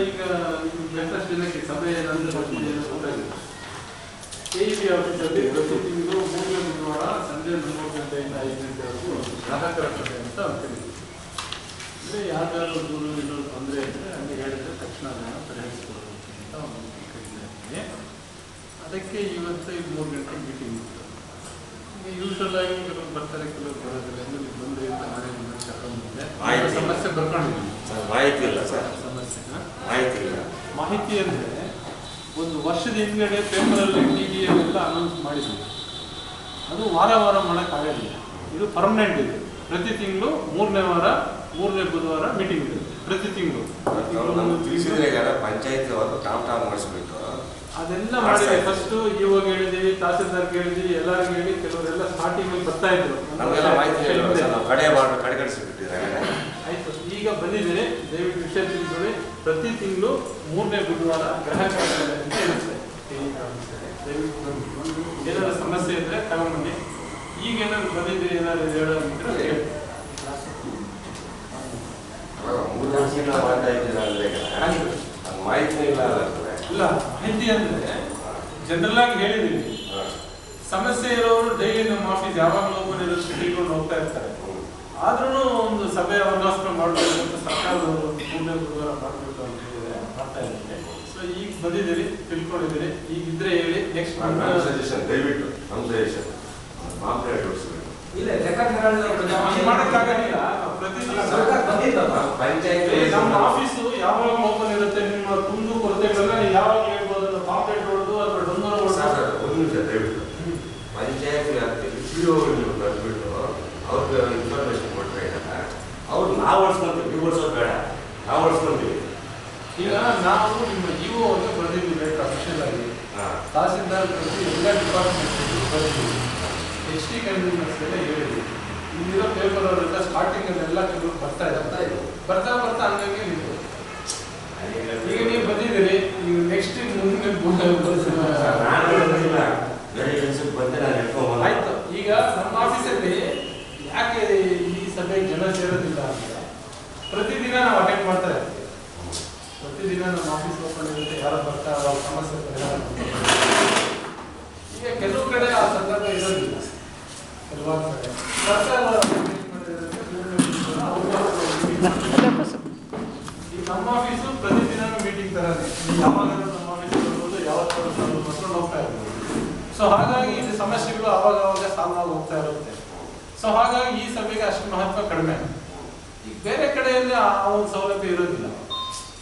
ಈಗ ಬ್ರೇಕ್ಫಾಸ್ಟ್ ದಿನಕ್ಕೆ ಸಭೆ ನಂತರ ಗೊತ್ತಾಗಿದೆ. KEB ಆಫೀಸಲ್ಲಿ ಪ್ರತಿ ತಿಂಗಳು 3ನೇ ಬುಧವಾರ ಸಂಜೆ 4 ಗಂಟೆಯಿಂದ 5 ಗಂಟೆವರೆಗೂ ಗ್ರಾಹಕರ ಸಭೆ ಅಂತ ಕರೀತೀವಿ. ಅಂದರೆ ಯಾವ್ದಾದ್ರು ದೂರು ಇನ್ನೊಂದು ತೊಂದರೆ ಇದ್ದರೆ ಹಂಗೆ ಹೇಳಿದರೆ ತಕ್ಷಣ ಅದನ್ನು ಪರಿಹರಿಸಿಕೊಡಬೇಕು ಅಂತ ಒಂದು ಕರೀತಾರೆ. ಅದಕ್ಕೆ ಇವತ್ತು 3 ಗಂಟೆಗೆ ಮೀಟಿಂಗ್ ಇತ್ತು. ಈಗ ಯೂಶ್ವಲ್ ಆಗಿ ಕೆಲವರು ಬರ್ತಾರೆ, ಕೆಲವರು ಬರೋದಿಲ್ಲ. ನೀವು ಬಂದರೆ ಅಂತ ನಾಳೆ ಕರ್ಕೊಂಡ್ಬಂದೆ ಸಮಸ್ಯೆ ಬರ್ಕೊಂಡಿದ್ದೀನಿ. ಮಾಹಿತಿ ಇಲ್ಲ ಸರ್, ಸಮಸ್ಯೆ ಮಾಹಿತಿ ಇಲ್ಲ. ಮಾಹಿತಿ ಅಂದರೆ ಒಂದು ವರ್ಷದ ಹಿಂದ್ಗಡೆ ಪೇಪರಲ್ಲಿ TDA ಎಲ್ಲ ಅನೌನ್ಸ್ ಮಾಡಿದ್ವಿ. ಅದು ವಾರ ಮಾಡೋಕ್ಕಾಗೋದಿಲ್ಲ. ಇದು ಪರ್ಮನೆಂಟ್ ಇದೆ. ಪ್ರತಿ ತಿಂಗಳು 3ನೇ ವಾರ 3ನೇ ಬುಧವಾರ ಮೀಟಿಂಗ್ ಇರುತ್ತೆ. ಪ್ರತಿ ತಿಂಗಳು ತಿಳಿಸಿದ್ರೆ ಪಂಚಾಯತ್ ಅವರು ಟಾಮ್ ಮಾಡಿಸ್ಬೇಕು. ಅದೆಲ್ಲ ಮಾಡಿದೆ. ಫಸ್ಟ್ ಇವಾಗ ಹೇಳಿದೀವಿ, ತಹಸೀಲ್ದಾರ್ಗೆ ಹೇಳಿದೀವಿ, ಎಲ್ಲರಿಗೂ ಹೇಳಿ ಕೆಲವರೆಲ್ಲ ಸ್ಟಾರ್ಟಿಂಗ್ ಬರ್ತಾ ಇದ್ರು. ಆಯ್ತು, ಈಗ ಬಂದಿದೆ. ದಯವಿಟ್ಟು ವಿಷಯ ತಿಳಿಸ್ಕೊಳ್ಳಿ. ಪ್ರತಿ ತಿಂಗಳು 3ನೇ ಬುಧವಾರ ಗ್ರಾಹಕರ ಸಭೆ ಅಂತ ಇರುತ್ತೆ. ದಯವಿಟ್ಟು ಏನಾದ್ರು ಸಮಸ್ಯೆ ಇದ್ರೆ ತಗೊಂಡ್ಬನ್ನಿ. ಈಗ ಏನಾದ್ರು ಬಂದಿದ್ದೀರಿ, ಏನಾದ್ರು ಹೇಳೋದಿದ್ರೆ ಮಾಹಿತಿ ಇಲ್ಲ. ಇಲ್ಲ, ಮಾಹಿತಿ ಅಂದ್ರೆ ಜನರಲ್ ಆಗಿ ಹೇಳಿದೀವಿ. ಸಮಸ್ಯೆ ಇರೋರು ಡೈಲಿ ನಮ್ಮ ಆಫೀಸ್ ಯಾವಾಗಲೂ ತಿಳ್ಕೊಂಡು ಹೋಗ್ತಾ ಇರ್ತಾರೆ. ಆದ್ರೂ ಒಂದು ಸಭೆ ಅವಕಾಶ ಮಾಡಬೇಕು ಅಂತ ಸರ್ಕಾರದವರು 3ನೇ ಬುಧವಾರ ಮಾಡಬೇಕು ಅಂತ ಹೇಳಿದರೆ ಮಾಡ್ತಾ ಇದ್ದಾರೆ. ಸೊ ಈಗ ಬಂದಿದ್ದೀರಿ, ತಿಳ್ಕೊಂಡಿದ್ದೀರಿ. ಈಗ ಇದ್ರೆ ಹೇಳಿ. ನೆಕ್ಸ್ಟ್ ಸಜೆಷನ್ ದಯವಿಟ್ಟು ನಮ್ಮ ಸಜೆಷನ್ ಮಾಡಕ್ಕಾಗಲಿಲ್ಲ. ನಮ್ಮ ಆಫೀಸು ಯಾವಾಗ ಓಪನ್ ಇರುತ್ತೆ, ನಿಮ್ಮ ಕುಂದು ಕೊರತೆಗಳನ್ನ ನೀವು ಯಾವಾಗ ಹೇಳ್ಬೋದು. ಪಾಂಪ್ಲೆಟ್ ಹೊಡೆದು ಅಥವಾ ಡೊಂಗರ ಒಂದು ನಿಮಿಷ ದಯವಿಟ್ಟು ಪಂಚಾಯತ್ ವ್ಯಾಪ್ತಿಯಲ್ಲಿ ನೀವು ಕರೆದ್ಬಿಟ್ಟು ಅವ್ರಿಗೆ ಇನ್ಫಾರ್ಮೇಶನ್ ಕೊಟ್ಟರೆ ಅವ್ರು ನಾವು ಓಡಿಸ್ಕೊಂತೀವಿ. ನೀವು ಓಡಿಸೋದು ಬೇಡ, ನಾವು ಓಡಿಸ್ಕೊಂತೀವಿ. ಈಗ ನಾವು ನಿಮ್ಮ ಇಒ ಅವ್ರಿಗೆ ಬರೆದಿದ್ದೀವಿ ಲೆಟರ್ ಅಫಿಷಿಯಲ್ ಆಗಿ. ತಹಸೀಲ್ದಾರ್ ಎಲ್ಲ ಡಿಪಾರ್ಟ್ಮೆಂಟ್ ಬರೆದಿದ್ದೀವಿ. HD ಕನ್ವೀನರ್ಸ್ ಎಲ್ಲ ಹೇಳಿದ್ವಿ. ಇಲ್ಲಿರೋ ಪೇಪರ್ ಅವರೆಲ್ಲ ಸ್ಟಾರ್ಟಿಂಗಲ್ಲೆಲ್ಲ ಕೆಲವರು ಬರ್ತಾ ಹಂಗಾಗಿ ನಿಂತು. ಈಗ ನೀವು ಬಂದಿದ್ದೀರಿ. ಈಗ ನೆಕ್ಸ್ಟ್ ಆಯ್ತು. ಈಗ ನಮ್ಮ ಆಫೀಸಲ್ಲಿ ಯಾಕೆ ಈ ಸಭೆಗೆ ಜನ ಸೇರೋದಿಲ್ಲ ಅಂದರೆ ಪ್ರತಿದಿನ ನಾವು ಅಟೆಂಡ್ ಮಾಡ್ತಾ ಇರ್ತೀವಿ. ಪ್ರತಿದಿನ ನಮ್ಮ ಆಫೀಸ್ ಓಪನ್ ಇರುತ್ತೆ. ಯಾರೋ ಬರ್ತಾ ಅವ್ರ ಸಮಸ್ಯೆ ಪರಿಹಾರ. ಈಗ ಕೆಲವು ಕಡೆ ಆ ಸಂದರ್ಭ ಇರೋದಿಲ್ಲ. ಕೆಲವಾರು ಕಡೆ ಸರ್ಕಾರ ಈಗ ನಮ್ಮ ಆಫೀಸು ಪ್ರತಿದಿನ ಮೀಟಿಂಗ್ ತರಾನೆ. ಯಾವಾಗ ನಮ್ಮ ಆಫೀಸ್ ಬರ್ಬೋದು, ಯಾವತ್ತು ಬರ್ಕೊಂಡು ಹೋಗ್ತಾ ಇರ್ಬೋದು. ಸೊ ಹಾಗಾಗಿ ಇದು ಸಮಸ್ಯೆಗಳು ಅವಾಗ ಸಾಲ್ವ್ ಆಗಿ ಹೋಗ್ತಾ ಇರುತ್ತೆ. ಸೊ ಹಾಗಾಗಿ ಈ ಸಭೆಗೆ ಅಷ್ಟು ಮಹತ್ವ ಕಡಿಮೆ. ಈಗ ಬೇರೆ ಕಡೆಯಲ್ಲಿ ಆ ಒಂದು ಸೌಲಭ್ಯ ಇರೋದಿಲ್ಲ.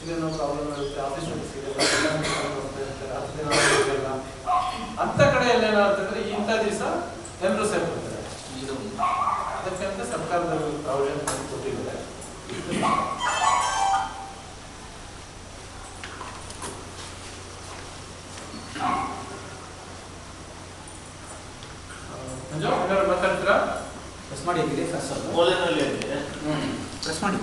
ಇದೇನೋ ಪ್ರಾಬ್ಲಮ್ ಇರುತ್ತೆ, ಆಫೀಸ್ ಅಂತ ಕಡೆಯಲ್ಲಿ ಏನಾಗ್ತಂದ್ರೆ ಇಂಥ ದಿವಸ ಎಲ್ಲರೂ ಸೇರ್ಕೊಳ್ತಾರೆ. ಅದಕ್ಕಂತ ಸರ್ಕಾರದಲ್ಲಿ ಪ್ರಾವಿಷನ್ ಕೊಟ್ಟಿದ್ದಾರೆ. ಮಾತಾಡ್ತೀರಾ? ಪ್ರೆಸ್ ಮಾಡಿ ಓಲೆನಲ್ಲಿ ಪ್ರೆಸ್ ಮಾಡಿ